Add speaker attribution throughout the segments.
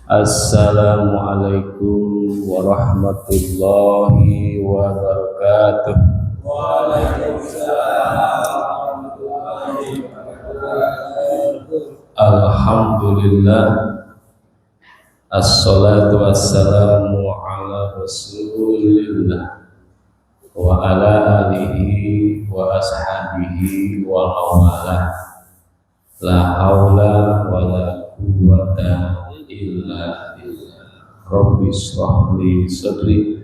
Speaker 1: Assalamualaikum warahmatullahi wabarakatuh.
Speaker 2: Waalaikumsalam warahmatullahi wabarakatuh.
Speaker 1: Alhamdulillah. Assalatu wassalamu ala rasulillah wa ala alihi wa ashabihi wa mawalah. La haula wa la quwwata illa billah. Rabbi shrah li sadri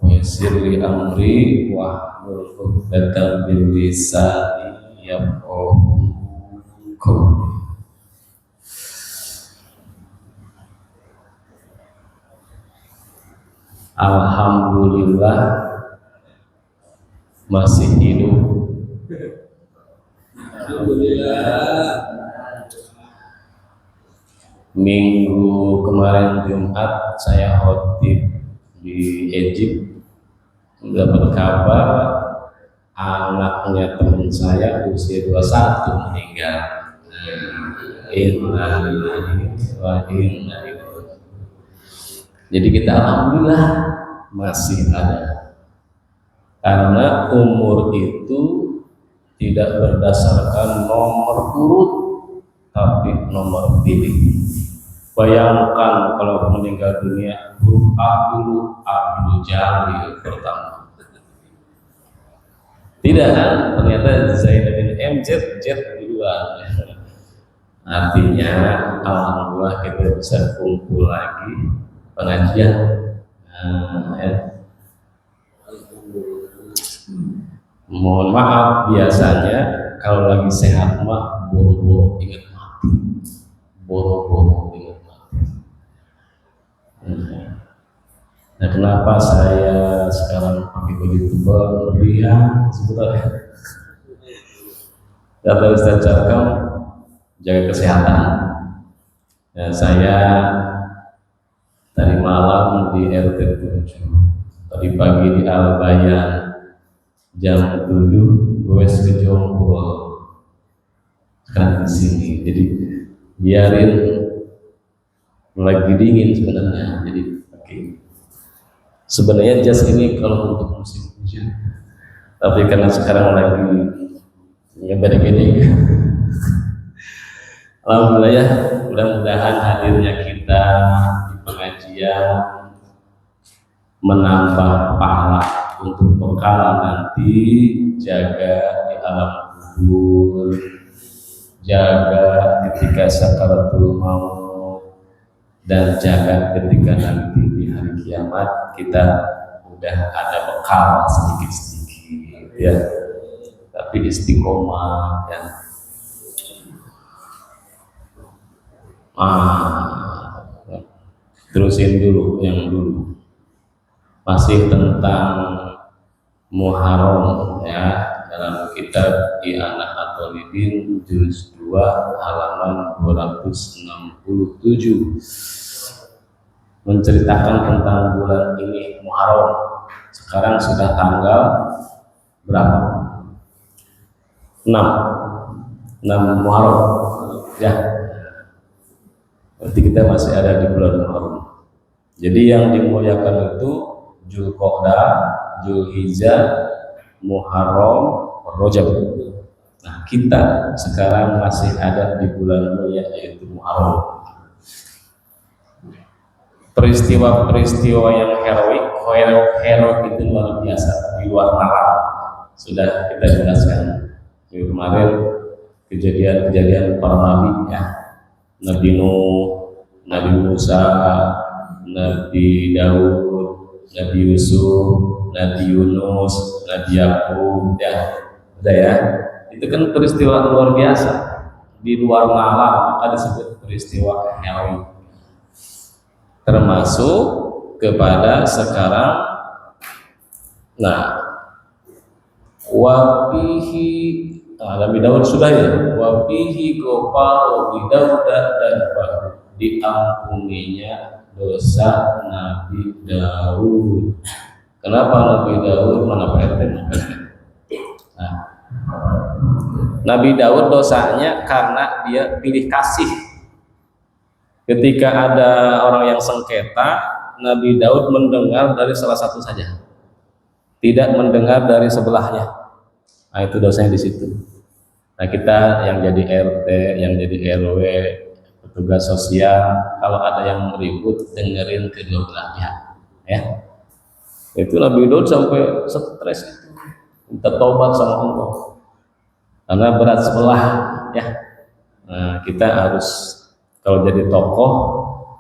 Speaker 1: wa yassir li amri wa hlul 'uqdatam min lisani yafqahu qawli. Alhamdulillah masih hidup.
Speaker 2: Alhamdulillah.
Speaker 1: Minggu kemarin Jumat saya khotib di Egypt, dapat kabar anaknya teman saya usia 21 meninggal. Inna lillahi wa inna ilaihi raji'un. Jadi kita alhamdulillah masih ada, karena umur itu tidak berdasarkan nomor urut tapi nomor pilih. Bayangkan kalau meninggal dunia huruf A dulu, Abdul Jalil pertama. Tidak kan? Ternyata Zainuddin MZ duluan. Artinya alhamdulillah kita bisa kumpul lagi pengajian. Mohon maaf, biasanya kalau lagi sehat mah boro-boro ingat mati, boro-boro ingat mati. Nah, kenapa saya sekarang pakai begitu berlian sebenarnya? Kata Ustaz Carkam, jaga kesehatan. Nah, saya tadi malam di RT 7, tadi pagi di Al-Bayan, jam 7 gue ke Jonggol, sekarang di sini. Jadi biarin, lagi dingin sebenarnya. Jadi oke. Sebenarnya jas ini kalau untuk musim hujan, tapi karena sekarang lagi gede-gede. Alhamdulillah ya, mudah-mudahan hadirnya kita di pengajian menambah pahala untuk bekal nanti, jaga di alam kubur, jaga ketika sakaratul maut, dan jaga ketika nanti di hari kiamat kita udah ada bekal sedikit-sedikit ya, tapi istiqomah ya. Terusin dulu yang dulu, masih tentang Muharram ya, dalam kitab I'anah at-Thalibin juz 2 halaman 267 menceritakan tentang bulan ini Muharram. Sekarang sudah tanggal berapa? 6 Muharram ya. Berarti kita masih ada di bulan Muharram. Jadi yang dimuliakan itu Dzulqa'dah, Dzulhijjah, Muharram, Rajab. Nah, kita sekarang masih ada di bulan mulia yaitu Muharram. Peristiwa-peristiwa yang heroik itu luar biasa, di luar nalar. Sudah kita jelaskan minggu kemarin kejadian-kejadian para nabi ya. Nabi Nuh, Nabi Musa, Nabi Daud, Nabi Yusuf, Nabi Yunus, Nabi Yakub ya. Udah ya. Itu kan peristiwa luar biasa, di luar nalar, maka disebut peristiwa heroik. Termasuk kepada sekarang. Nah, wabihi Nabi Daud sudah ya, wabihi ghafaru Daud, dan diampuninya dosa Nabi Daud. Kenapa Nabi Daud? Mana Pak RT? Nah, Nabi Daud dosanya karena dia pilih kasih Ketika ada orang yang sengketa, Nabi Daud mendengar dari salah satu saja, tidak mendengar dari sebelahnya. Nah, itu dosanya di situ. Nah, kita yang jadi RT, yang jadi RW, petugas sosial, kalau ada yang ribut, dengerin kedua belah pihak, ya. Itu Nabi Daud sampai stres itu, minta tobat sama Allah, karena berat sebelah, ya. Nah, kita harus kalau jadi tokoh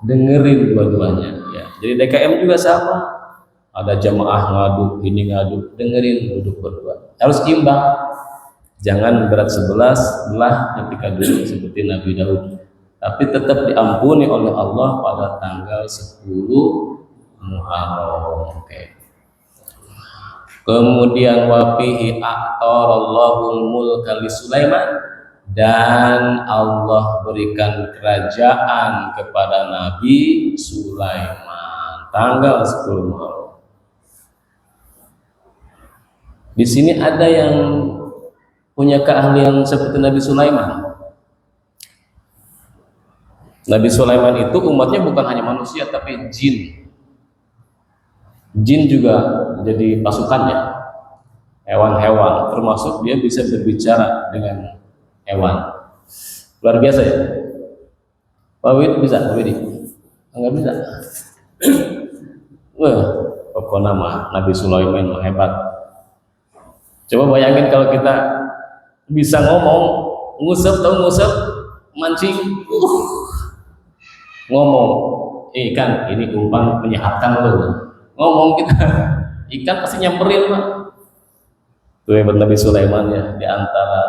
Speaker 1: dengerin dua-duanya, ya. Jadi DKM juga sama, ada jamaah ngadu, ini ngadu, dengerin, duduk berdua, harus imbang. Jangan berat sebelah ketika duduk seperti Nabi Daud, tapi tetap diampuni oleh Allah pada tanggal 10 Muharram. Oke. Kemudian wafihi a'tarallahul mulka li Sulaiman, dan Allah berikan kerajaan kepada Nabi Sulaiman tanggal 10 Muharram. Di sini ada yang punya keahlian seperti Nabi Sulaiman. Nabi Sulaiman itu umatnya bukan hanya manusia tapi jin. Jin juga jadi pasukannya, hewan-hewan, termasuk dia bisa berbicara dengan hewan. Luar biasa ya. Pak Wid bisa? Pak Widi? Enggak bisa. Wah, pokoknya nama Nabi Sulaiman hebat. Coba bayangin kalau kita bisa ngomong, ngusap, tahu ngusap, mancing, ngomong, ikan ini umpan menyehatkan lo, ngomong kita, ikan pasti nyamperin Pak. Itu hebat Nabi Sulaiman ya, di antara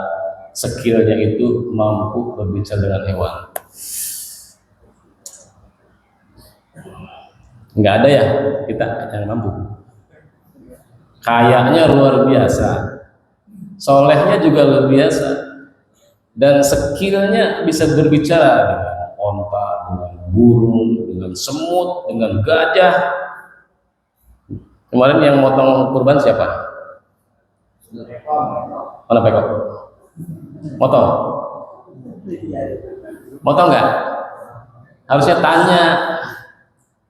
Speaker 1: skillnya itu mampu berbicara dengan hewan. Nggak ada ya kita yang mampu. Kayaknya luar biasa. Solehnya juga luar biasa, dan skillnya bisa berbicara dengan onta, dengan burung, dengan semut, dengan gajah. Kemarin yang motong kurban siapa? Mana pekok? Motong? Motong nggak? Harusnya tanya.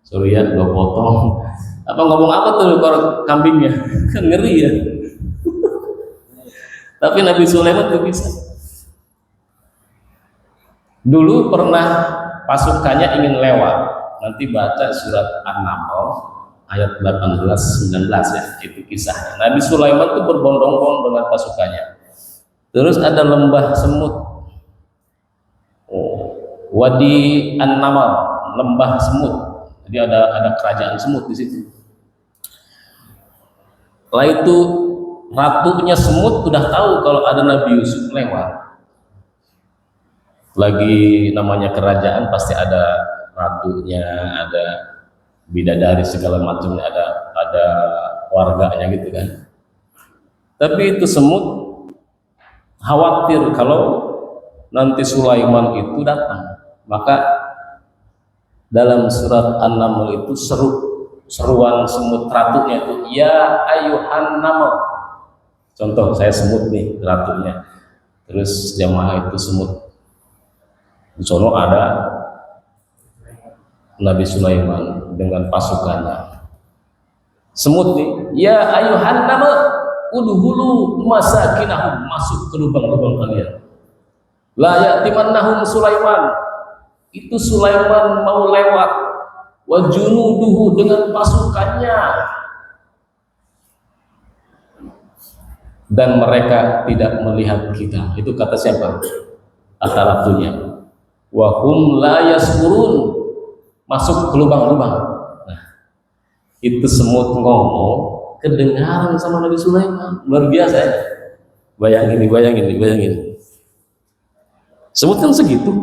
Speaker 1: Sorry ya, gue potong. Apa ngomong apa tuh kalau kambingnya? Kan ngeri ya. Tapi Nabi Sulaiman tuh bisa. Dulu pernah pasukannya ingin lewat, nanti baca surat An-Nahl ayat 18-19 ya, itu kisahnya. Nabi Sulaiman tuh berbondong-bondong dengan pasukannya. Terus ada lembah semut, Wadi An-Namal, lembah semut. Jadi ada kerajaan semut di situ. Setelah itu ratunya semut udah tahu kalau ada Nabi Yusuf lewat. Lagi namanya kerajaan pasti ada ratunya, ada bidadari segala macamnya, ada warganya gitu kan. Tapi itu semut khawatir kalau nanti Sulaiman itu datang. Maka dalam surat An-Naml itu seruan semut ratunya itu, ya ayuhan naml. Contoh saya semut nih ratunya, terus jamaah itu semut. Di sono ada Nabi Sulaiman dengan pasukannya. Semut nih, ya ayuhan naml, udhulu masakinahum, masuk ke lubang-lubang kalian. La ya'timannahum Sulaiman, itu Sulaiman mau lewat, wa junuduhu, dengan pasukannya, dan mereka tidak melihat kita. Itu kata siapa? Kata ratunya. Wa hum la yaskurun, masuk ke lubang-lubang. Nah, itu semut ngomong kedengaran sama Nabi Sulaiman. Luar biasa ya. Bayangin. Semut kan segitu.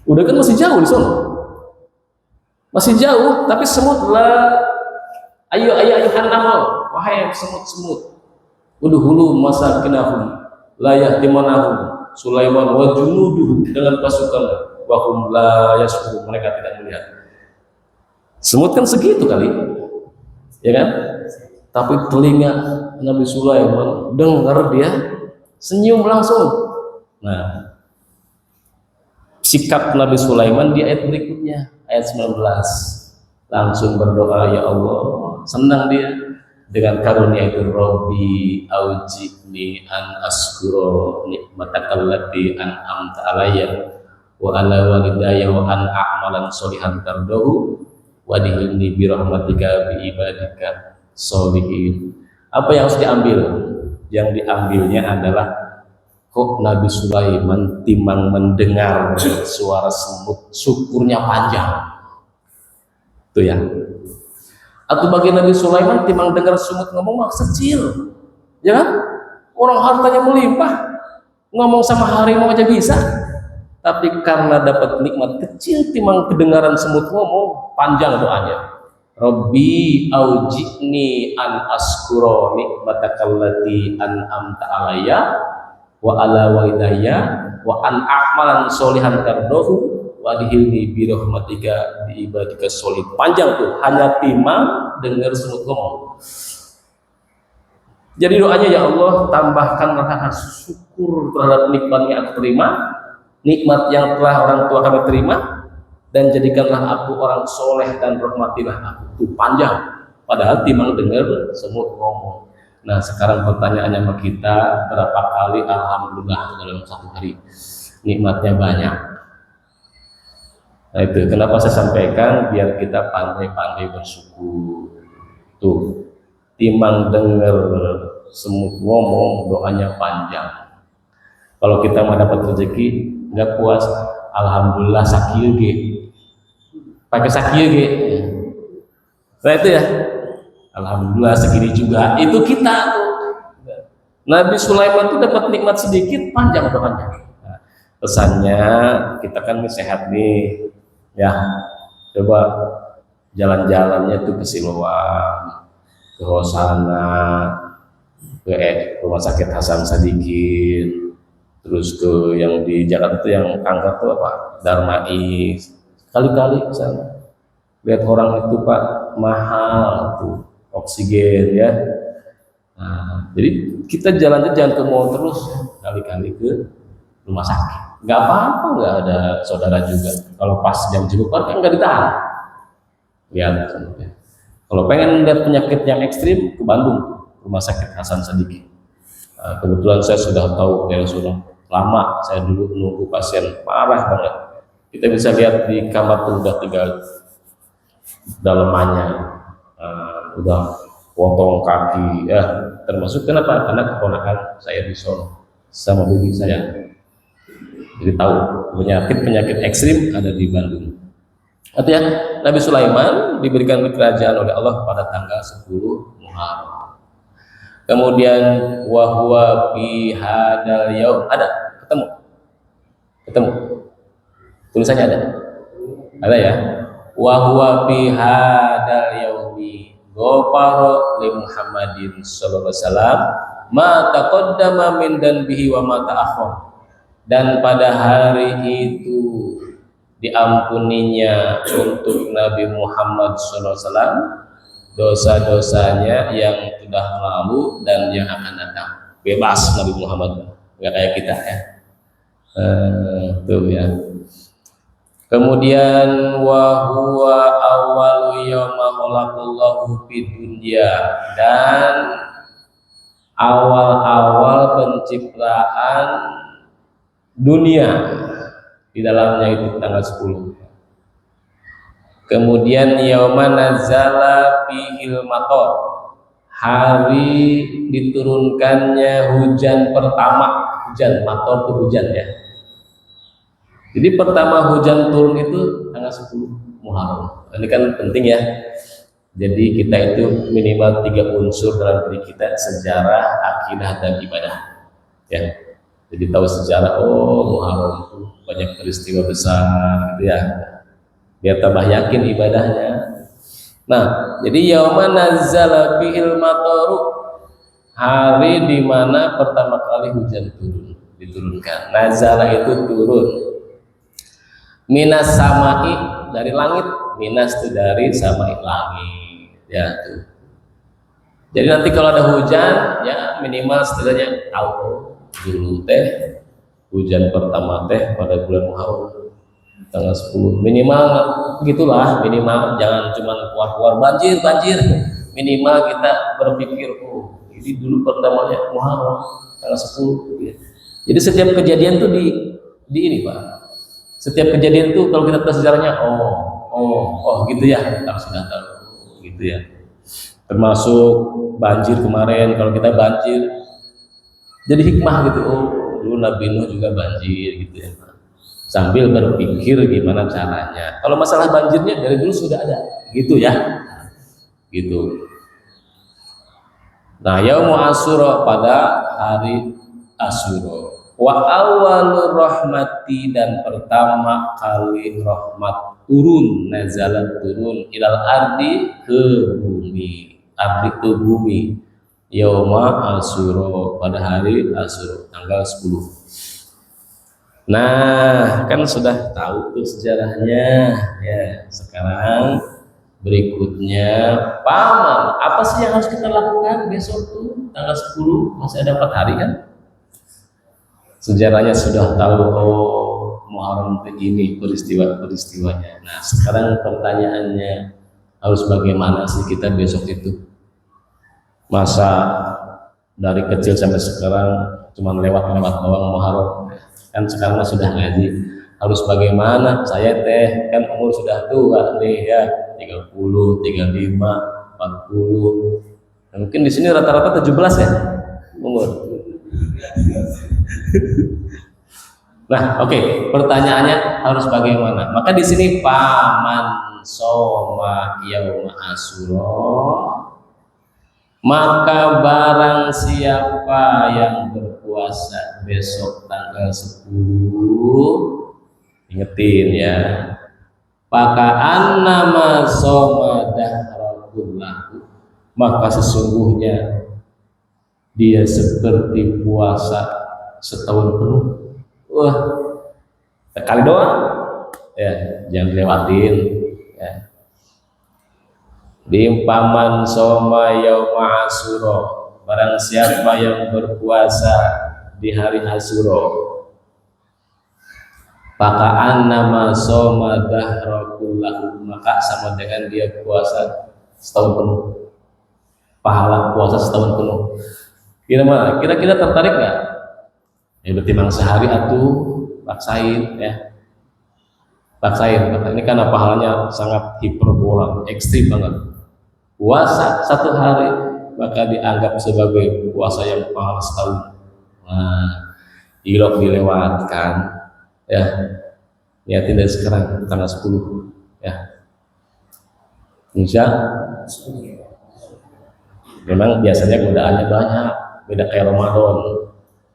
Speaker 1: Udah kan masih jauh di sana. Masih jauh, tapi semut lah. Ayuhan namal, wahai semut-semut. Udhulu masakinahum la yahtimanahum Sulaiman wa junuduhu, dengan pasukan wa hum la yashurun, mereka tidak melihat. Semut kan segitu kali, ya kan? Tapi telinga Nabi Sulaiman dengar, dia senyum langsung. Nah, sikap Nabi Sulaiman di ayat berikutnya, ayat 19. Langsung berdoa, ya Allah, senang dia dengan karunia itu. Robbi auji'ni an askuro nikmatakal lati an'amta alayya wa ala walidayya wa an a'malan sholihan tardahu wa dihilni bi rahmatika bi ibadika sholihin. Apa yang harus diambil? Yang diambilnya adalah kok Nabi Sulaiman timang mendengar suara semut syukurnya panjang. Itu ya. Atau bagi Nabi Sulaiman timang dengar semut ngomong kecil. Ya kan? Orang hartanya melimpah, ngomong sama harimau aja bisa. Tapi karena dapat nikmat kecil timang kedengaran semut ngomong, panjang doanya. Rabbi auji'ni an askuro nikmatakal lati an'amta alayya wa ala walidayya wa an a'malan sholihan tardahu wa dihilni bi rahmatika bi ibadika sholih. Panjang tuh, hanya timang dengar semut ngomong. Jadi doanya, ya Allah, tambahkan rasa syukur terhadap nikmat yang aku terima, nikmat yang telah orang tua kami terima, dan jadikanlah aku orang soleh dan rahmatilah aku. Itu panjang, padahal timang dengar semut ngomong. Nah, sekarang pertanyaannya sama kita, berapa kali alhamdulillah dalam satu hari? Nikmatnya banyak. Nah, itu kenapa saya sampaikan, biar kita pandai-pandai bersyukur. Tuh, timang dengar semut ngomong, doanya panjang. Kalau kita mau dapat rezeki nggak puas, alhamdulillah sakieu ge, pakai sakieu ge. Nah itu ya, alhamdulillah segini juga. Itu kita tuh. Nabi Sulaiman tuh dapat nikmat sedikit, panjang doanya. Nah, pesannya kita kan sehat nih, ya. Coba jalan-jalannya tuh ke Siloam, ke Hosana, ke Rumah Sakit Hasan Sadikin, terus ke yang di Jakarta tuh yang angkat tuh apa, Darmais, kali-kali ke sana. Lihat orang itu Pak, mahal tuh oksigen ya. Nah, jadi kita jalannya jangan ke mall terus, kali-kali ke rumah sakit. Nggak apa-apa, nggak ada saudara juga. Kalau pas jam jenguk kan nggak ditahan. Lihat, ya. Kalau pengen lihat penyakit yang ekstrim, ke Bandung, Rumah Sakit Hasan Sadikin. Nah, kebetulan saya sudah tahu, ya sudah lama saya dulu nunggu pasien parah banget. Kita bisa lihat di kamar tuh udah tinggal dalemannya, udah potong kaki, ya termasuk kenapa? Karena keponakan saya di Solo sama bibi saya. Jadi tahu penyakit ekstrim ada di Bandung. Artinya Nabi Sulaiman diberikan kerajaan oleh Allah pada tanggal 10 Muharram. Kemudian wahwa fi hadal yaum, ada ketemu tulisannya ada ya, wahwa fi hadal yaumi ghafara li Muhammadin sallallahu alaihi wasallam ma taqaddama min danbihi wa ma ta'akhkhar. Dan pada hari itu diampuninya untuk Nabi Muhammad SAW dosa-dosanya yang sudah lalu dan yang akan datang. Bebas Nabi Muhammad, nggak kayak kita ya. Tuh ya. Kemudian wa huwa awwalu yawma khalaqallahu fid dunya, dan awal-awal penciptaan dunia di dalamnya itu tanggal 10. Kemudian yauma nazala fihil matar, hari diturunkannya hujan pertama. Hujan matar itu hujan ya. Jadi pertama hujan turun itu tanggal 10 Muharram. Ini kan penting ya. Jadi kita itu minimal 3 unsur dalam diri kita: sejarah, akidah, dan ibadah. Ya. Jadi tahu sejarah, oh Muharram itu banyak peristiwa besar gitu ya. Biar tambah yakin ibadahnya. Nah, jadi yauma nazzala fihil mataru, hari di mana pertama kali hujan turun, diturunkan. Nazala itu turun. Minas samai, dari langit. Minas itu dari samai, langit. Ya tuh. Jadi nanti kalau ada hujan, ya minimal setidaknya tahu dulu teh hujan pertama teh pada bulan Muharram. tanggal 10 minimal, gitulah minimal, jangan cuma keluar-keluar banjir minimal kita berpikir ini dulu pertamanya Muharram tanggal 10 gitu ya. Jadi setiap kejadian tuh di ini Pak, setiap kejadian tuh kalau kita tahu sejarahnya gitu ya, kita sudah tahu gitu ya. Termasuk banjir kemarin, kalau kita banjir jadi hikmah gitu, dulu Nabi Nuh juga banjir gitu ya, sambil berpikir gimana caranya. Kalau masalah banjirnya dari dulu sudah ada gitu ya, gitu. Nah, Yaumul Asyura pada hari Asyura. Wa awalur rahmati, dan pertama kali rahmat turun, nazalat turun ilal ardi, ke bumi, ardi ke bumi. Yaumul Asyura, pada hari Asyura tanggal 10. Nah, kan sudah tahu tuh sejarahnya ya. Sekarang berikutnya paman, apa sih yang harus kita lakukan besok tuh tanggal 10, masih ada 4 hari kan? Sejarahnya sudah tahu, Muharram ini peristiwanya. Nah, sekarang pertanyaannya, harus bagaimana sih kita besok itu? Masa dari kecil sampai sekarang cuma lewat-lewat doang Muharram? Kan sekarang sudah ngaji, harus bagaimana? Saya kan umur sudah tua nih ya, 30, 35, 40. Nah, mungkin di sini rata-rata 17 ya umur. Nah, oke, pertanyaannya harus bagaimana? Maka di sini paman soma yauma asyura, maka barang siapa yang berpuasa besok tanggal 10, ingetin ya, maka annama soma dahrakullahu, maka sesungguhnya dia seperti puasa setahun penuh. Wah, sekali doang ya, jangan lewatin ya. Di paman soma yauma asyura, barang siapa yang berpuasa di hari Asyura, maka annama soma dahrakullahu, maka sama dengan dia puasa setahun penuh, pahala puasa setahun penuh. Kira-kira tertarik nggak? Ya bertimbang sehari atuh, paksain ya, paksain. Ini karena pahalanya sangat hiperbola, ekstrim banget. Puasa 1 hari maka dianggap sebagai puasa yang pahala setahun. Nah, ilok dilewatkan ya, niatin dari sekarang tanggal 10 ya, insya memang biasanya godaannya banyak, beda kayak Ramadan,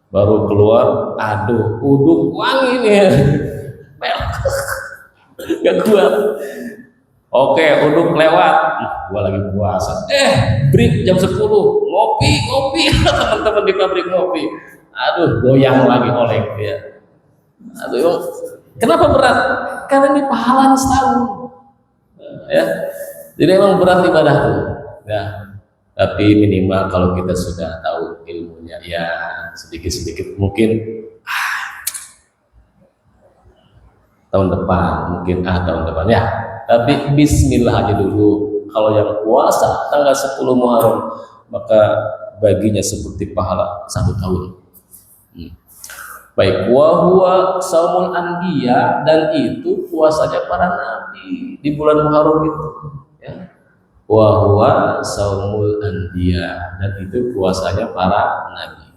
Speaker 1: baru keluar aduh uduk wangi nih gak kuat. Oke, uduk lewat, gua lagi puasa, break jam 10, ngopi teman-teman di pabrik ngopi, aduh goyang lagi oleh ya. Aduh, kenapa berat? Karena ini pahalanya setahun ya, jadi emang berat ibadah tuh ya. Tapi minimal kalau kita sudah tahu ilmunya ya, sedikit-sedikit mungkin tahun depan ya. Tapi bismillah aja dulu. Kalau yang puasa tanggal 10 Muharram, maka baginya seperti pahala 1 tahun. Baik, wa huwa saumul anbiya, dan itu puasanya para nabi di bulan Muharram itu ya. Wa huwa saumul anbiya, dan itu puasanya para nabi.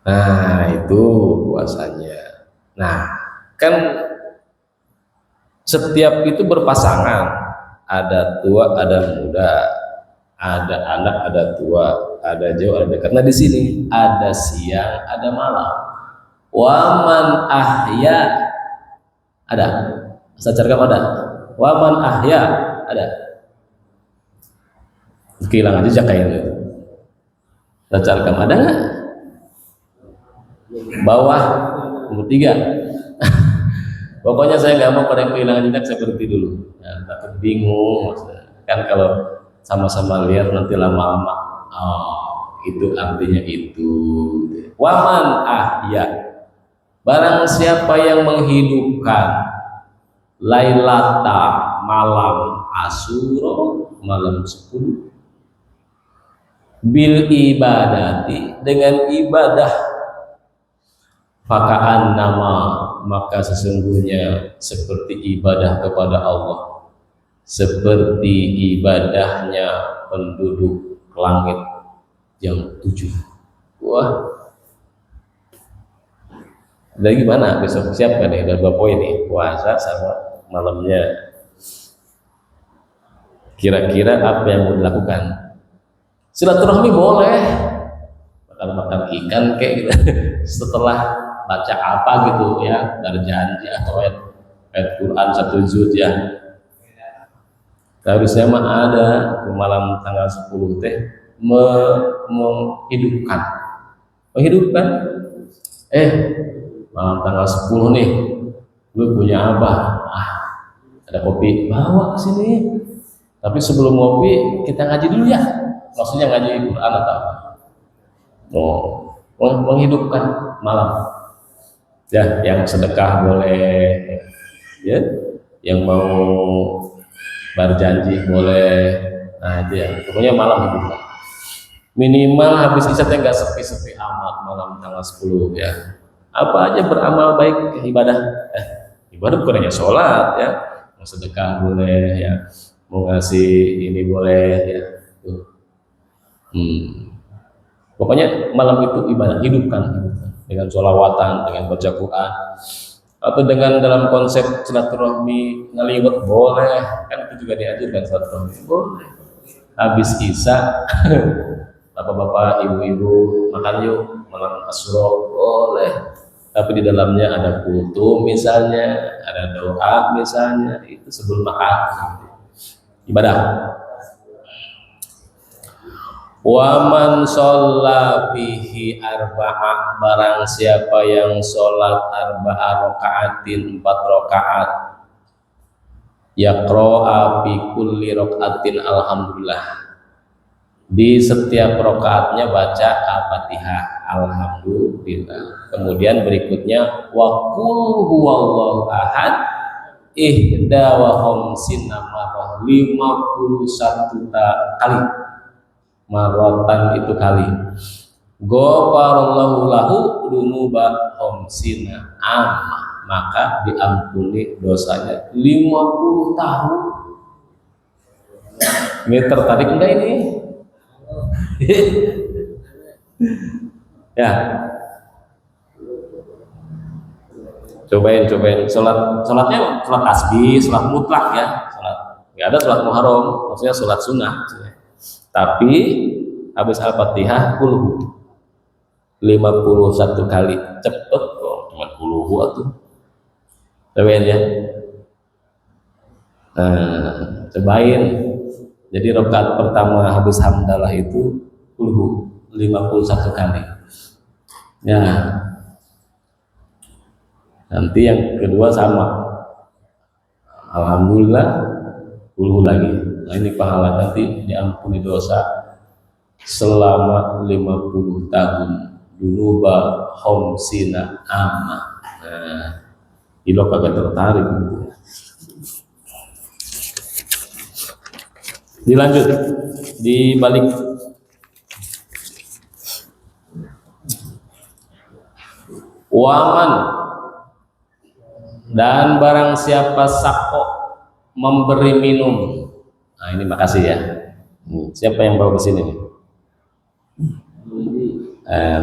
Speaker 1: Nah, itu puasanya. Nah, kan setiap itu berpasangan, ada tua, ada muda, ada anak, ada tua, ada jauh, ada dekat. Nah, di sini ada siang, ada malam. Waman ahya, ada. Saya cerkam ada. Waman ahya, ada. Kehilangan jejak kayaknya. Saya cerkam ada nggak? Bawah nomor 3. Pokoknya saya nggak mau pada yang kehilangan jejak, saya berhenti dulu. Ya, takut bingung. Kan kalau sama-sama lihat nanti lama-lama, itu artinya itu. Waman ahya, Barang siapa yang menghidupkan lailata malam Asyura, malam 10, bil ibadati dengan ibadah, faka'an nama maka sesungguhnya seperti ibadah kepada Allah, seperti ibadahnya penduduk langit yang 7. Wah, dari gimana besok siap kan nih? Udah 2 poin nih, puasa sama malamnya. Kira-kira apa yang mau dilakukan? Silaturahmi boleh, makan ikan kayak gitu. Setelah baca apa gitu ya, berjanji atau ayat Quran 1 juz ya. Harusnya mah ada malam tanggal 10 teh menghidupkan malam tanggal 10 nih lu punya apa? Ada kopi, bawa ke sini. Tapi sebelum ngopi kita ngaji dulu ya. Maksudnya ngaji Quran atau apa? Menghidupkan malam. Ya, yang sedekah boleh, ya, yang mau berjanji boleh. Nah itu ya, pokoknya malam hidupkan. Minimal habis isya nggak sepi-sepi amat malam tanggal 10 ya. Apa aja beramal baik ibadah. Ibadah bukan hanya sholat ya, mau sedekah boleh ya, mau ngasih ini boleh ya. Pokoknya malam itu ibadah, hidupkan dengan sholawatan, dengan baca Quran, atau dengan dalam konsep silaturahmi ngeliwat boleh, kan itu juga diajarkan silaturahmi boleh. Habis isya, bapak-bapak, ibu-ibu makan yuk malam Asyura boleh, tapi di dalamnya ada kultum misalnya, ada doa misalnya, itu sebelum makan ibadah. Waman sholla bihi arba'a, barang siapa yang sholat arba'a raka'atin 4 rakaat, yaqra'a bi kulli raka'atin alhamdulillah, di setiap rakaatnya baca al-Fatihah alhamdulillah. Kemudian berikutnya wa qul huwallahu ahad ihda wa khamsina marrah, 51 kali. Marotan itu kali. Ghafarallahu lahu dunuba khamsina amma, maka diampuni dosanya 50 tahun. Ini tertarik enggak ini? Ya. Cobain sholatnya sholat tasbih, sholat mutlak ya, nggak ada sholat muharram, maksudnya sholat sunnah. Tapi habis al-Fatihah kulhu 51 kali, cepet kok, cuma kulhu atuh. Cobain ya. Cobain. Jadi rakaat pertama habis hamdalah itu kulhu 51 kali. Ya. Nanti yang kedua sama. Alhamdulillah kulhu lagi. Nah ini pahala nanti diampuni dosa selama 50 tahun. Dunuba khamsina amma. Nah, Ilo kagak tertarik gitu. Dilanjut dibalik. Waman, dan barang siapa sako memberi minum. Nah ini makasih ya. Siapa yang bawa ke sini nih?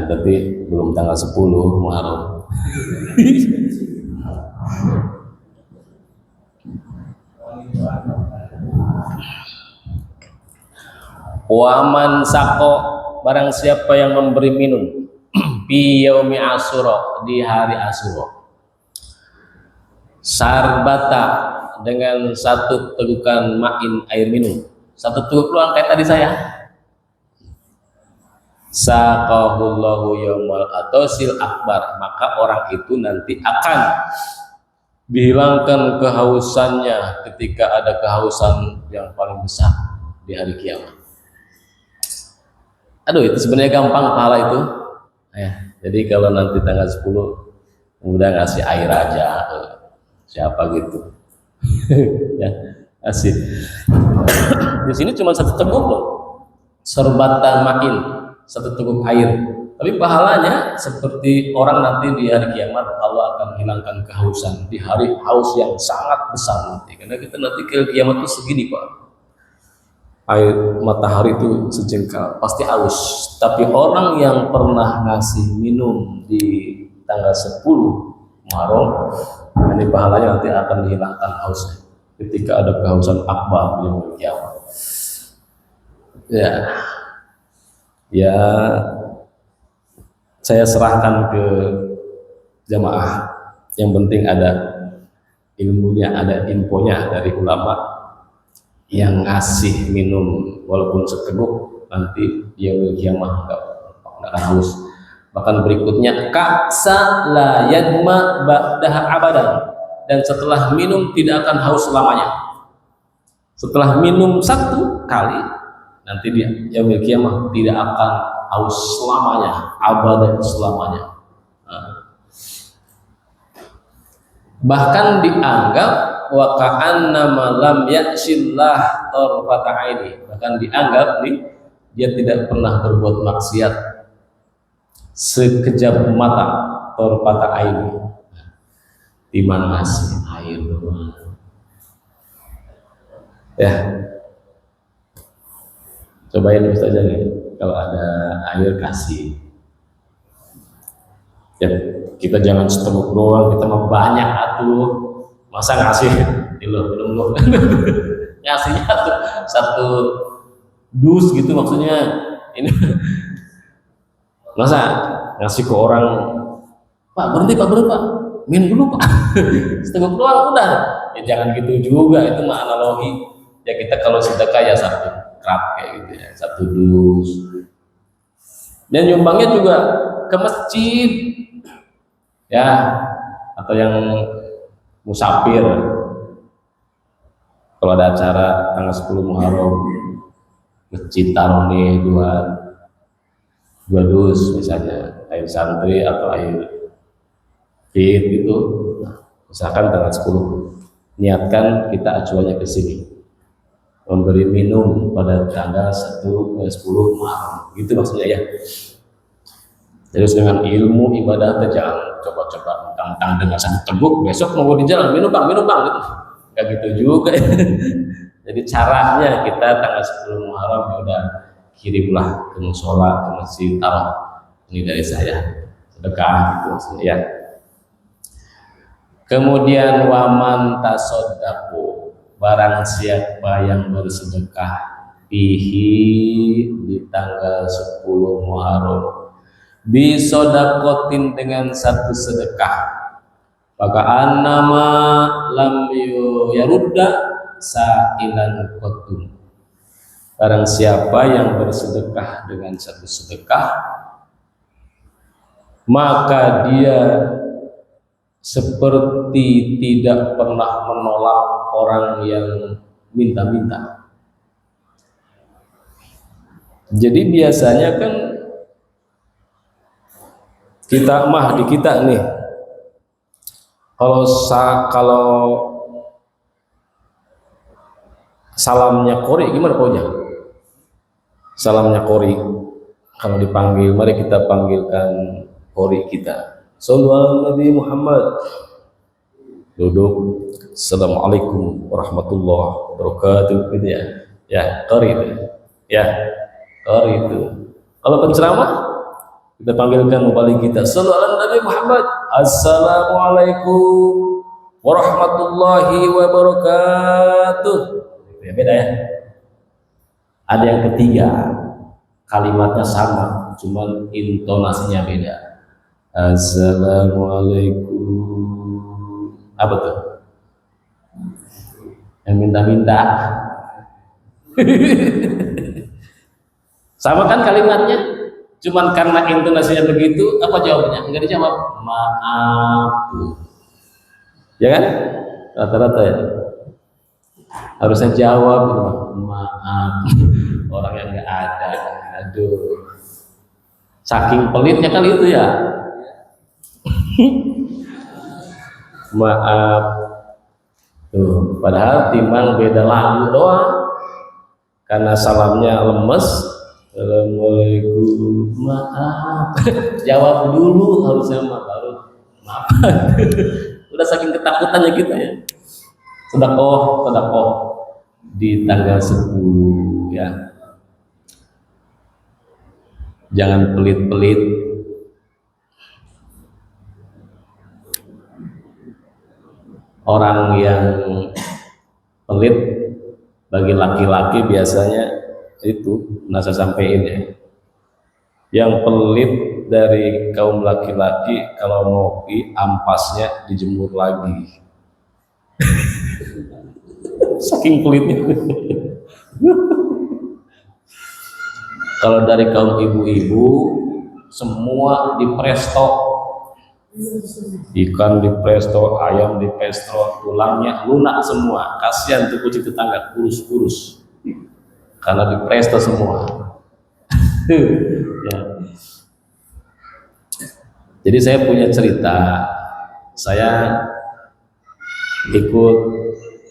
Speaker 1: Tapi belum tanggal 10 Muharram. Waman sako, barang siapa yang memberi minum bi yaumi Asyura, di hari Asyura, sarbata, dengan 1 tegukan ma'in, air minum, 1 teguk doang kayak tadi saya, saqahullahu yaumal atosil akbar, maka orang itu nanti akan dihilangkan kehausannya ketika ada kehausan yang paling besar di hari kiamat. Aduh, itu sebenarnya gampang pahala itu ya. Jadi kalau nanti tanggal 10 udah ngasih air aja, siapa gitu. Ya, asik. Di sini cuma satu teguk loh, sorbatan ma'in, satu teguk air. Tapi pahalanya seperti orang nanti di hari kiamat Allah akan hilangkan kehausan di hari haus yang sangat besar nanti. Karena kita nanti ke kiamat itu segini Pak, air matahari itu sejengkal, pasti haus. Tapi orang yang pernah ngasih minum di tanggal 10 Muharram, ini pahalanya nanti akan dihilangkan hausnya ketika ada kehausan akbar di hari kiamat. Ya, saya serahkan ke jamaah. Yang penting ada ilmunya, ada infonya dari ulama yang ngasih minum walaupun seteguk, nanti dia kiamat enggak akan haus. Bahkan berikutnya kaksa la yadma ba'daha abadan, dan setelah minum tidak akan haus selamanya. Setelah minum satu kali, nanti dia yaumil kiamah tidak akan haus selamanya, abadan selamanya. Bahkan dianggap wa ka'annama lam ya'sillah tarfata aini, bahkan dianggap nih dia tidak pernah berbuat maksiat sekejap mata, tarfata aini. Timan ngasih air doang. Ya, cobain Ustaz aja nih, kalau ada air kasih. Ya, kita jangan seteguk doang, kita mau banyak atuh. Masa ngasih minum ngasihnya satu dus gitu, maksudnya ini masa ngasih ke orang, Pak berhenti Pak, minum dulu Pak. Setengah doang udah. Ya jangan gitu juga, itu mah analogi. Ya kita kalau sedekah ya satu krap kayak gitu ya, satu dus. Dan nyumbangnya juga ke masjid. Ya, atau yang musafir. Kalau ada acara tanggal 10 Muharram, masjid taruh nih dua dus misalnya, air santri atau air fit gitu. Misalkan tanggal 10, niatkan kita acuannya ke sini, memberi minum pada tanggal 10 Muharram, gitu maksudnya ya. Terus dengan ilmu ibadah jangan coba-coba tentang dengan satu teguk besok mau di jalan minum bang gitu, nggak gitu juga. Jadi caranya kita tanggal 10 Muharram ya udah kirimlah ke musola, ke masjid, taruh ini dari saya, sedekah gitu maksudnya ya. Kemudian waman tasodaku, barang siapa yang bersedekah bihi di tanggal 10 Muharram, bisodakotin dengan satu sedekah, maka annama lam yarudda sa'ilan qatun. Barang siapa yang bersedekah dengan satu sedekah, maka dia seperti tidak pernah menolak orang yang minta-minta. Jadi biasanya kan kita di kita nih, kalau salamnya kori gimana pokoknya? Salamnya kori, kalau dipanggil, mari kita panggilkan kori kita. Sallallahu Nabi Muhammad. Duduk. Assalamualaikum warahmatullahi wabarakatuh. Gitu ya. Ya, kori itu. Ya, kori itu. Kalau penceramah, kita panggilkan mubalik kita. Sallallahu Nabi Muhammad. Assalamualaikum warahmatullahi wabarakatuh. Ya, beda ya. Ada yang ketiga, kalimatnya sama, cuman intonasinya beda. Assalamualaikum. Apa tuh? Yang minta-minta. Sama kan kalimatnya? Cuman karena intonasinya begitu, apa jawabnya? Enggak dijawab. Maaf. Ya kan? Rata-rata ya. Harusnya jawab, maaf. Orang yang nggak ada. Aduh. Saking pelitnya kali itu ya. maaf. Tuh, padahal timbang beda lagu doang. Karena salamnya lemes. Assalamualaikum, maaf. Jawab dulu harusnya mah baru maaf. Udah saking ketakutannya kita ya. Sedekah di tanggal 10 ya. Jangan pelit-pelit. Orang yang pelit bagi laki-laki biasanya itu nasa sampein ya. Yang pelit dari kaum laki-laki kalau ngopi ampasnya dijemur lagi. Saking pelitnya. Kalau dari kaum ibu-ibu semua di presto, ikan di presto, ayam di presto, tulangnya lunak semua. Kasihan tuh kucing tetangga kurus-kurus karena di presto semua. Ya. Jadi saya punya cerita, saya ikut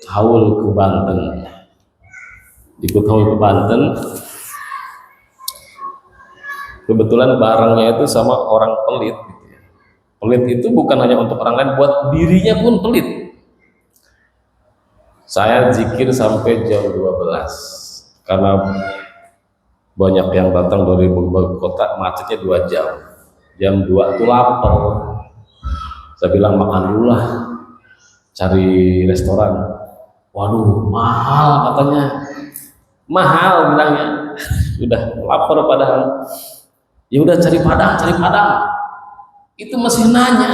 Speaker 1: haul ke Banten, kebetulan barengnya itu sama orang pelit gitu ya. Pelit itu bukan hanya untuk orang lain, buat dirinya pun pelit. Saya zikir sampai jam 12 karena banyak yang datang dari berbagai kota, macetnya 2 jam. Jam 2 itu lapar. Saya bilang makan dulu lah, cari restoran. Waduh, mahal katanya. Mahal bilangnya. Udah lapar padahal. Ya udah cari Padang. Itu masih nanya,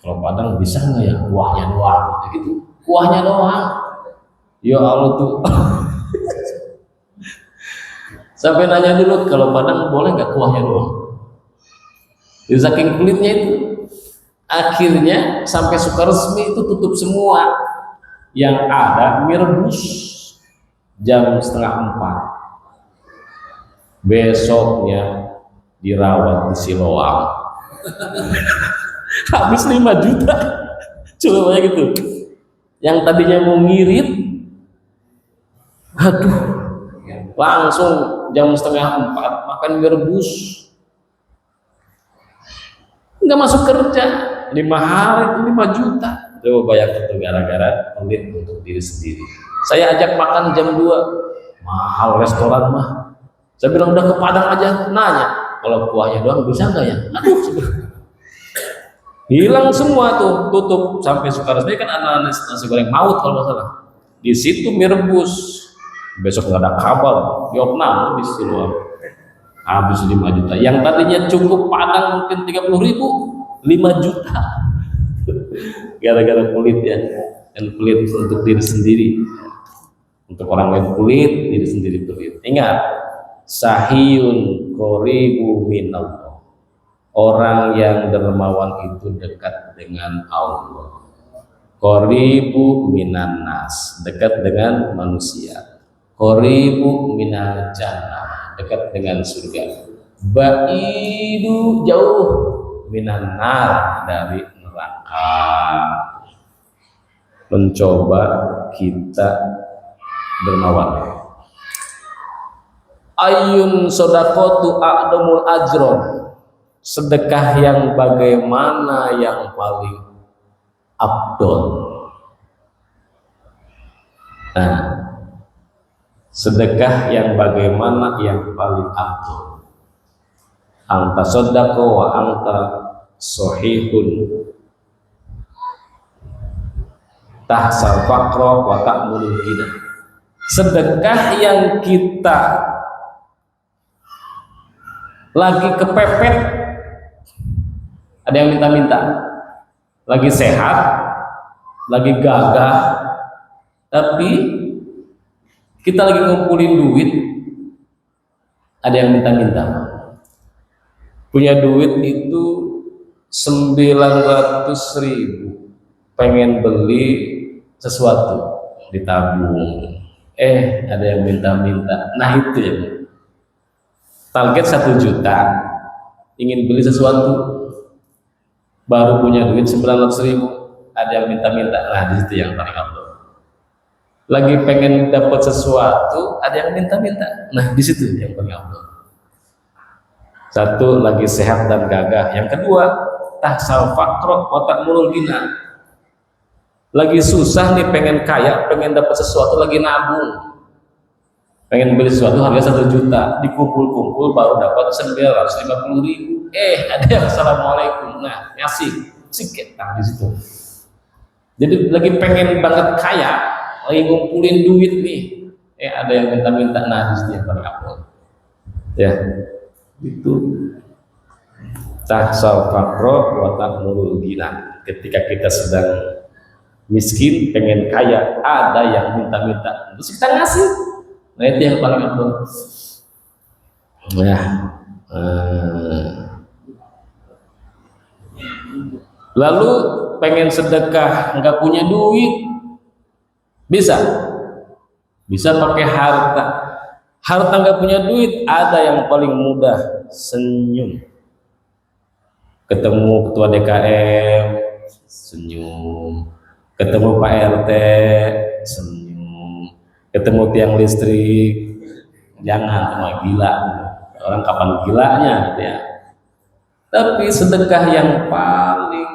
Speaker 1: kalau Padang bisa nggak ya kuahnya doang? Gitu, kuahnya doang. Ya Allah tuh. Sampai nanya dulu kalau Padang boleh nggak kuahnya doang? Jadi saking kulitnya itu, akhirnya sampai Sukaresmi itu tutup semua. Yang ada mie rebus jam 3:30. Besoknya dirawat di Siloam. Habis 5 juta. Coba gitu. Yang tadinya mau ngirit, aduh, langsung jam 3:30 makan mie rebus. Nggak masuk kerja, 5 hari itu 5 juta. Coba bayangkan itu gara-gara pelit untuk diri sendiri. Saya ajak makan jam 2, mahal restoran mah. Saya bilang udah ke Padang aja, nanya kalau kuahnya doang bisa nggak ya? Aduh, hilang semua tuh, tutup sampai Sukaresmi kan ada nasi goreng maut kalau nggak salah. Di situ mie rebus, besok nggak ada kabar, Vietnam di Siloam. Habis 5 juta. Yang tadinya cukup Padang mungkin 30.000, 5 juta. Gara-gara pelit ya, dan pelit untuk diri sendiri. Untuk orang lain pelit, diri sendiri pelit. Ingat, sahiyun qoribu minallah. Orang yang dermawan itu dekat dengan Allah. Qoribu minan nas, dekat dengan manusia. Qoribu minal jannah, dekat dengan surga. Baidu jauh minan nar, dari neraka. Mencoba kita dermawan. Ayun sodakotu a'damul ajron, sedekah yang bagaimana yang paling afdol. Nah, sedekah yang bagaimana yang paling afdol. Anta sodako wa anta sohihun tahsal faqra wa ta'mulul ghina. Sedekah yang kita lagi kepepet, ada yang minta-minta, lagi sehat, lagi gagah, tapi kita lagi ngumpulin duit, ada yang minta-minta. Punya duit itu 900.000, pengen beli sesuatu, ditabung. Ada yang minta-minta. Nah itu ya, target 1 juta, ingin beli sesuatu, baru punya duit 900.000, ada yang minta-minta. Nah, di situ yang paling afdol. Lagi pengen dapat sesuatu, ada yang minta-minta. Nah, di situ yang paling afdol. Satu, lagi sehat dan gagah. Yang kedua, tahsal faqra wa ta'murul ghina. Lagi susah nih, pengen kaya, pengen dapat sesuatu, lagi nabung. Pengen beli sesuatu harga 1 juta, dikumpul-kumpul baru dapat 950.000. Ada yang assalamualaikum. Nah, ngasih sedikit. Nah, di situ. Jadi lagi pengen banget kaya, lagi ngumpulin duit nih. Ada yang minta-minta. Nah, di situ yang paling afdol. Ya. Itu tahsal faqra wa ta'murul ghina. Ketika kita sedang miskin, pengen kaya, ada yang minta-minta, terus kita ngasih. Nah, itu yang paling afdol. Nah, lalu pengen sedekah, nggak punya duit, bisa pakai harta. Harta nggak punya duit, ada yang paling mudah, senyum. Ketemu ketua DKM, senyum. Ketemu Pak RT, senyum. Ketemu tiang listrik, jangan cuma gila. Orang kapan gilanya ya. Tapi sedekah yang paling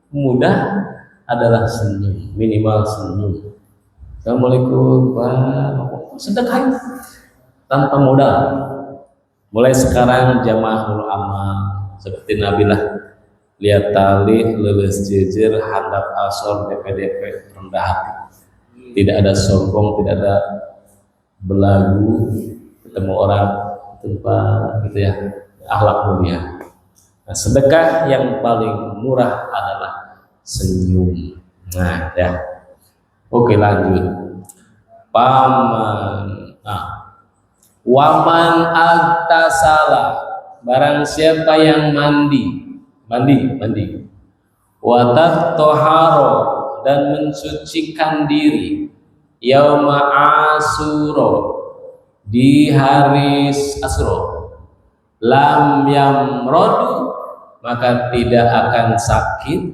Speaker 1: mudah adalah senyum, minimal senyum. Assalamualaikum Pak, sedekah tanpa modal. Mulai sekarang jamaahul amal seperti Nabi lah, lihat tali lulus jejer handap asor DPDP rendah hati, tidak ada sombong, tidak ada belagu, ketemu orang tempat gitu ya, akhlak mulia. Nah, sedekah yang paling murah adalah senyum. Nah ya, oke lanjut. Waman agtasala, barang siapa yang mandi watat toharo, dan mensucikan diri yauma asuro, di hari Asyura, lam yamrodu, maka tidak akan sakit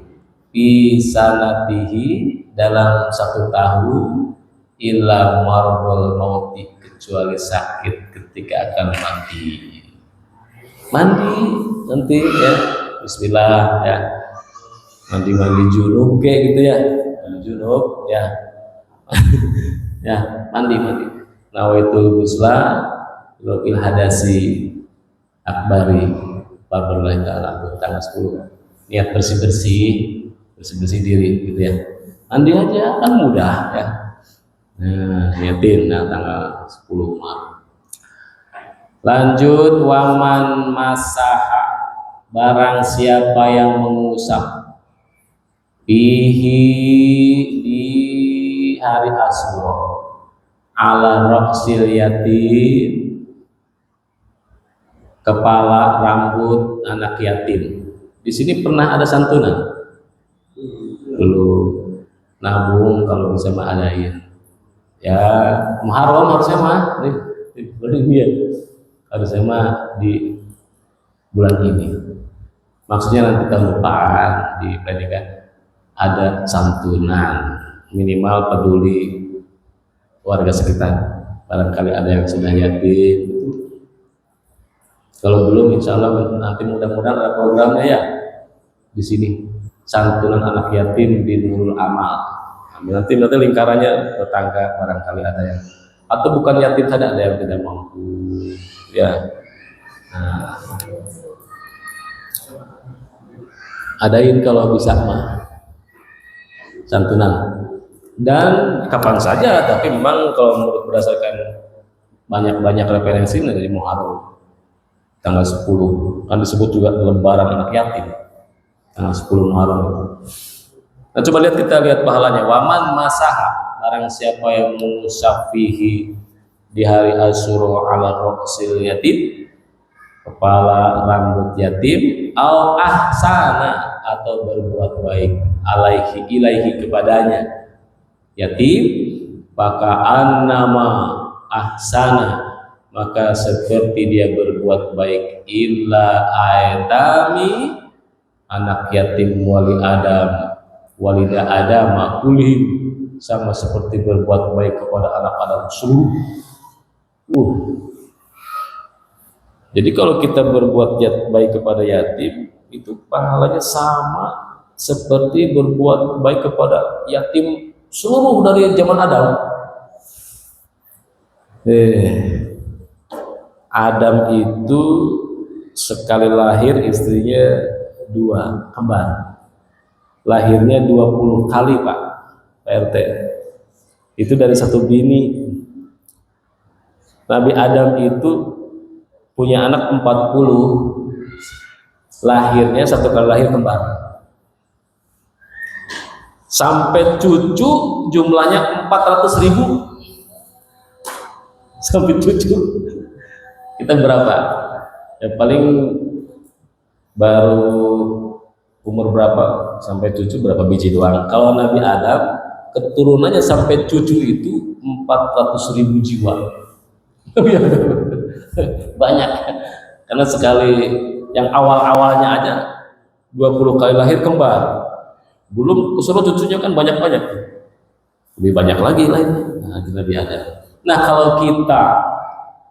Speaker 1: fi sanatihi, dalam 1 tahun, illa marbul mauti, kecuali sakit ketika akan mandi nanti ya, bismillah ya, mandi junub kayak gitu ya, mandi junub ya. Ya, mandi nawaitul ghusla lokil hadasi akbari barulah ta'ala, tanggal 10 niat bersih diri gitu ya, mandi aja kan mudah ya. Nah, niatin tanggal 10 Maret. Lanjut, waman masaha, barang siapa yang mengusap bihi, di hari Asyura, ala roksil yatim, kepala rambut anak yatim. Di sini pernah ada santunan? Belum. Nabung kalau bisa mah adain. Ya, Muharram harusnya mah harusnya mah di bulan ini. Maksudnya nanti tahun depan di predikat ada santunan, minimal peduli warga sekitar. Barangkali ada yang sudah yatim. Kalau belum, insya Allah nanti mudah-mudahan ada programnya ya di sini. Santunan anak yatim di Nurul Amal. Nanti lingkarannya tetangga, barangkali ada yang, atau bukan yatim saja, ada yang tidak mampu ya. Nah, adain kalau bisa mah santunan, dan kapan saja, tapi memang kalau menurut berdasarkan banyak referensi dari Muharram tanggal 10 kan disebut juga lembaran anak yatim, tanggal 10 Muharram itu. Nah, coba kita lihat pahalanya. Waman masaha, barang siapa yang mengusafihi di hari Asyura ala roksil yatim, kepala rambut yatim, al ahsana, atau berbuat baik, ilaihi kepadanya yatim, maka annama ahsana, maka seperti dia berbuat baik, illa aitami, anak yatim wali Adam, walida Adam kulihim, sama seperti berbuat baik kepada anak Adam seluruh. Jadi kalau kita berbuat baik kepada yatim, itu pahalanya sama seperti berbuat baik kepada yatim seluruh dari zaman Adam. Adam itu sekali lahir istrinya 2 kembar. Lahirnya 20 kali Pak RT. Itu dari satu bini. Nabi Adam itu punya anak 40. Lahirnya satu kali lahir kembar. Sampai cucu jumlahnya 400.000. Sampai cucu kita berapa? Ya paling baru umur berapa sampai cucu berapa biji doang. Kalau Nabi Adam keturunannya sampai cucu itu 400.000 jiwa. Banyak, karena sekali yang awalnya aja 20 kali lahir kembar, belum kesuruh cucunya kan banyak-banyak, lebih banyak lagi lainnya. Nah, Nabi Adam. Nah, kalau kita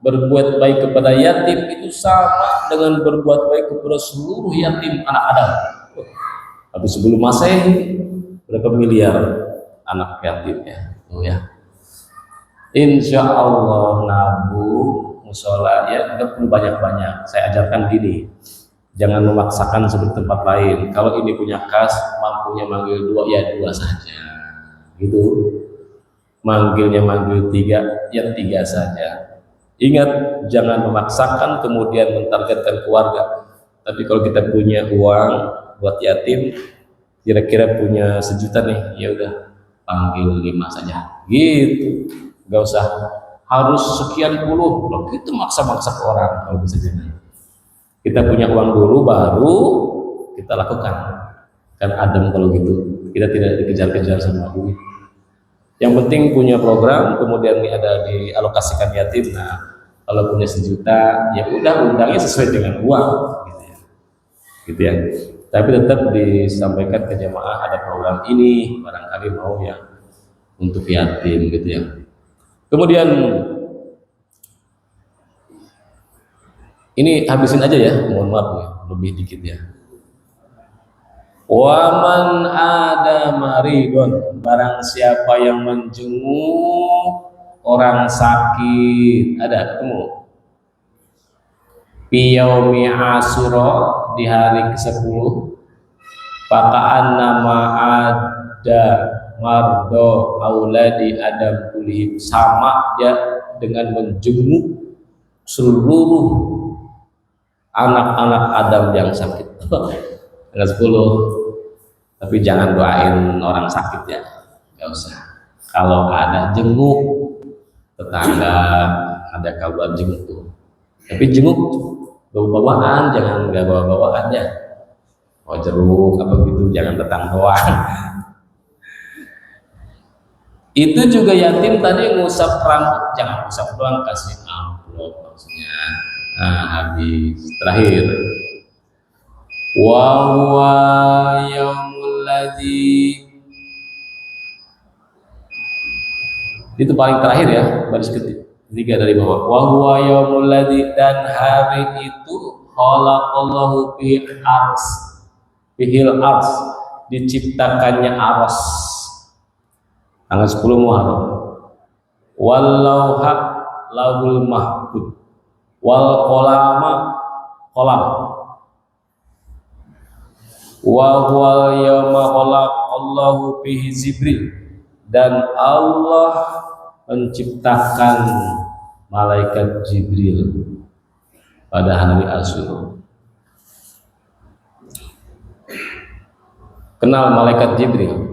Speaker 1: berbuat baik kepada yatim itu sama dengan berbuat baik kepada seluruh yatim anak Adam. Tapi sebelum Masehi berapa miliar anak yatim ya? Oh ya. Insya Allah nabung musola ya, nggak perlu banyak-banyak. Saya ajarkan gini, jangan memaksakan seperti tempat lain. Kalau ini punya kas, mampunya manggil 2 ya 2 saja, gitu. Manggilnya manggil 3 ya 3 saja. Ingat, jangan memaksakan kemudian mentargetkan keluarga. Tapi kalau kita punya uang buat yatim, kira-kira punya 1 juta nih, ya udah panggil 5 saja, gitu. Gak usah harus sekian puluh, loh itu maksa-maksa ke orang. Kalau bisa jadi kita punya uang dulu baru kita lakukan, kan adem kalau gitu. Kita tidak dikejar-kejar sama duit. Yang penting punya program, kemudian ini ada dialokasikan yatim. Nah, kalau punya 1 juta, ya udah undangnya sesuai dengan uang, gitu ya. Tapi tetap disampaikan ke jemaah ada program ini, barangkali mau yang untuk yatim, gitu ya. Kemudian ini habisin aja ya, mohon maaf ya, lebih dikit ya. Waman ada maridon, barang siapa yang menjenguk orang sakit, ada ketemu piyaumi Asyura di hari ke-10, pakaan nama ada mardo auladi Adam kulihim, sama ya dengan menjenguk seluruh anak-anak Adam yang sakit. Tanggal 10, tapi jangan doain orang sakit ya, nggak usah. Kalau ada jenguk tetangga, ada kabar jenguk tuh, tapi jenguk bawa-bawaan, jangan nggak bawa-bawaan ya. Oh jeruk apa gitu, jangan datang doang. Itu juga yatim tadi ngusap rambut, jangan ngusap doang, kasih amplop maksudnya. Nah, habis. Terakhir, wa huwa yaumul ladzi, itu paling terakhir ya, baris ketiga dari bawah. Wa huwa yaumul ladzi, dan hari itu khalaqallahu fihil ars, diciptakannya aras. Tanggal 10 Muharram. Wallauha lahul mahfud, wal qalama qalam, wa huwa yawma khalaqallahu fihi Jibril, dan Allah menciptakan malaikat Jibril pada hari Asyura. Kenal malaikat Jibril?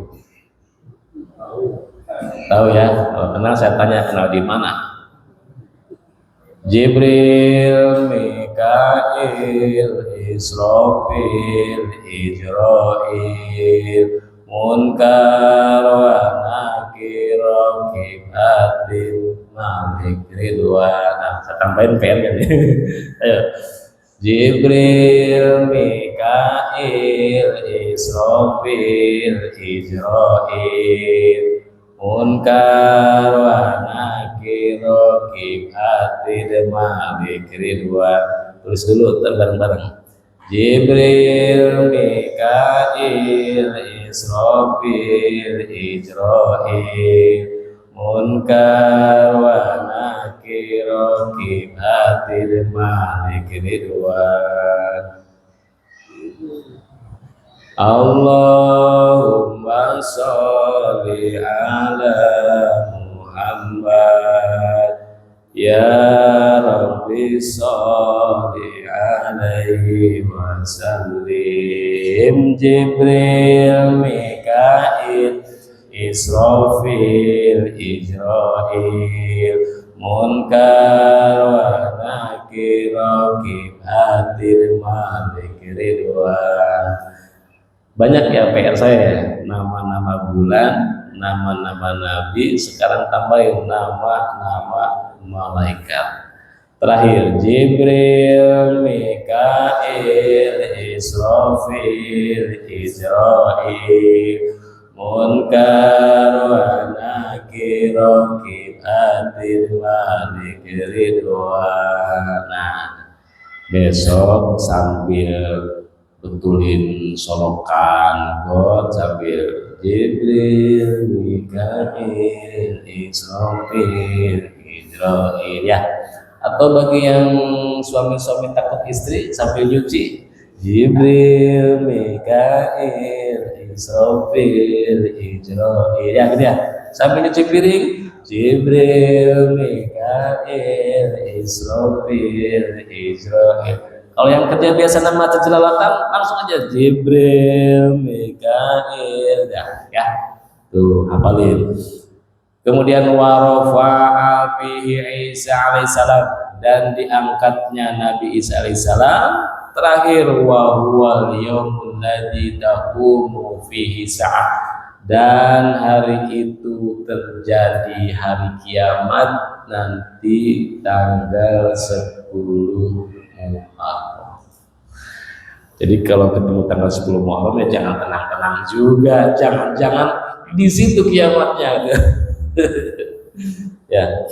Speaker 1: Tahu ya? Kalau kenal saya tanya, kenal di mana? Jibril, Mikail, Israfil, Ijrail, Munkar wa Nakir, Kibatin, Malik, Ridwan. Nah, saya tambahin PR-nya nih. Ayo. Jibril, Mikail, Israfil, Israil, Munkar wa Nakir, Raqib Atid, Malik Ridwan. Tulis dulu bareng-bareng. Jibril, Mikail, Israfil, Israil, Munkar wa Nakir, Raqib Atid, Malik Ridwan. Allahumma sholli ala Muhammad, ya Rabbi sholli alaihi wa sallim. Jibril, Mikail, Israfil, Israil, Munkar wa Nakir, Raqib Atid, Malik Ridwan. Banyak ya PR saya ya, nama-nama bulan, nama-nama nabi, sekarang tambahin nama-nama malaikat. Terakhir, Jibril, Mikail, Israfil, Israil, Munkar wa Nakir, Raqib Atid, Malik Ridwan. Nah, besok sambil betulin solokan God sambil Jibril, Mikail, Israfil, Israil ya. Atau bagi yang suami-suami takut istri sambil nyuci Jibril, Mikail, Israfil, Israil ya gitu ya. Sambil nyuci piring Jibril, Mikail, Israfil, Israil. Kalau yang kerja biasa nama terjelalatan langsung aja Jibril, Mikail ya. Tuh hafalin. Kemudian warafa'a bihi Isa alaihissalam, dan diangkatnya Nabi Isa alaihissalam. Terakhir wa huwal yaumul ladzi taqumu fihi sa'ah, dan hari itu terjadi hari kiamat nanti tanggal 10 Muharram. Jadi kalau ketemu tanggal 10 Muharram ya jangan tenang-tenang juga, jangan di situ kiamatnya. Ya,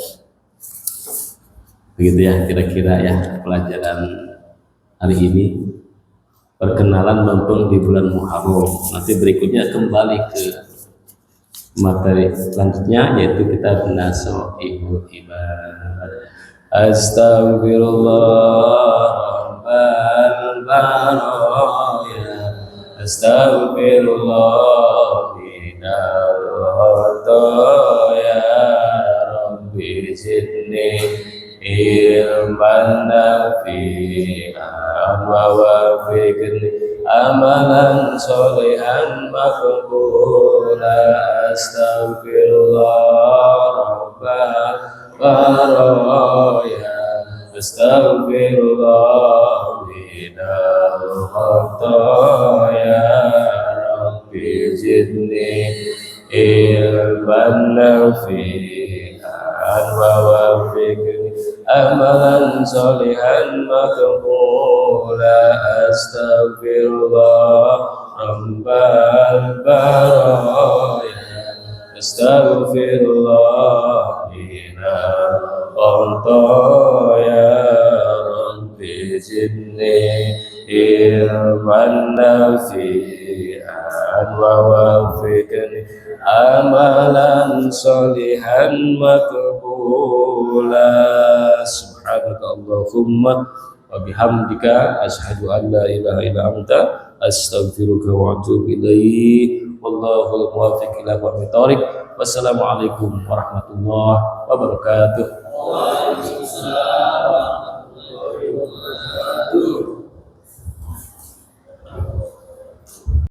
Speaker 1: begitu ya kira-kira ya pelajaran hari ini, perkenalan mumpung di bulan Muharram. Nanti berikutnya kembali ke materi selanjutnya, yaitu kita nashihul ibad. Astaghfirullah rabbal baraya, astaghfirullah minal khataya, rabbi zidni ilman nafi'an wa wafiqni amalan sholihan maqbula. Astaghfirullah rabbal baraya, astaghfirullah minal khataya, rabbi zidni ilman nafi'an wa wafiqni amalan sholihan maqbula. Astaghfirullah rabbal baraya, astaghfirullah minal khataya, rabbi zidni ilman nafi'an wa wafiqni amalan sholihan maqbula. Subhanaka Allahumma wa bihamdika asyhadu an la ilaha illa anta astaghfiruka wa atubu ilaik. Wallahul muwaffiq ila aqwamit thoriq. Wassalamualaikum warahmatullahi wabarakatuh.